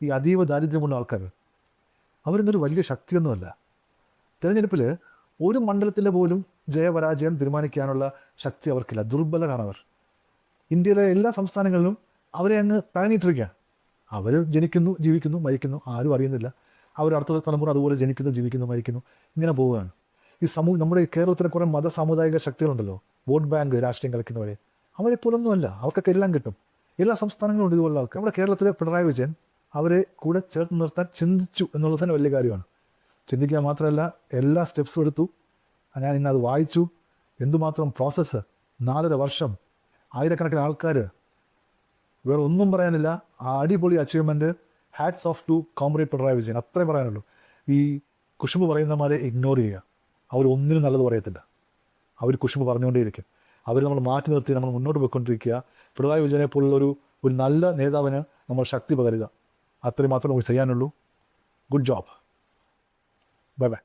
ഈ അതീവ ദാരിദ്ര്യമുള്ള ആൾക്കാർ, അവരൊന്നൊരു വലിയ ശക്തിയൊന്നുമല്ല. തിരഞ്ഞെടുപ്പിൽ ഒരു മണ്ഡലത്തിലെ പോലും ജയപരാജയം തീരുമാനിക്കാനുള്ള ശക്തി അവർക്കില്ല. ദുർബലരാണ് അവർ. ഇന്ത്യയിലെ എല്ലാ സംസ്ഥാനങ്ങളിലും അവരെ അങ്ങ് തഴഞ്ഞിട്ടിരിക്കുക. അവർ ജനിക്കുന്നു, ജീവിക്കുന്നു, മരിക്കുന്നു, ആരും അറിയുന്നില്ല. അവർ അടുത്ത തലമുറ അതുപോലെ ജനിക്കുന്നു, ജീവിക്കുന്നു, മരിക്കുന്നു, ഇങ്ങനെ പോവുകയാണ്. ഈ നമ്മുടെ കേരളത്തിലെ കുറേ സാമുദായിക ശക്തികളുണ്ടല്ലോ, വോട്ട് ബാങ്ക് രാഷ്ട്രീയം കളിക്കുന്നവരെ, അവരെപ്പോലൊന്നുമല്ല. അവർക്കൊക്കെ എല്ലാം കിട്ടും. എല്ലാ സംസ്ഥാനങ്ങളും ഉണ്ട് ഇതുപോലുള്ള ആൾക്കാർ. നമ്മുടെ കേരളത്തിലെ പിണറായി വിജയൻ അവരെ കൂടെ ചേർത്ത് നിർത്താൻ ചിന്തിച്ചു എന്നുള്ളത് തന്നെ വലിയ കാര്യമാണ്. ചിന്തിക്കുക മാത്രമല്ല, എല്ലാ സ്റ്റെപ്സും എടുത്തു. ഞാൻ ഇന്ന് അത് വായിച്ചു. എന്തുമാത്രം പ്രോസസ്സ്, 4.5 വർഷം, ആയിരക്കണക്കിന് ആൾക്കാർ, വേറെ ഒന്നും പറയാനില്ല. ആ അടിപൊളി achievement. Hats of two comrade Pinarayi Vijayan, അത്രയും പറയാനുള്ളൂ. ഈ കുശുമ്പ് പറയുന്നമാരെ ഇഗ്നോർ ചെയ്യുക. അവർ ഒന്നിനും നല്ലത് പറയത്തില്ല. അവർ കുശുമ്പ് പറഞ്ഞുകൊണ്ടേയിരിക്കും. അവർ നമ്മൾ മാറ്റി നിർത്തി നമ്മൾ മുന്നോട്ട് പോയിക്കൊണ്ടിരിക്കുക. പിണറായി വിജയനെ പോലുള്ളൊരു നല്ല നേതാവിന് നമ്മൾ ശക്തി പകരുക. അത്രയും മാത്രമേ നമുക്ക് ചെയ്യാനുള്ളൂ. Good job. Bye by.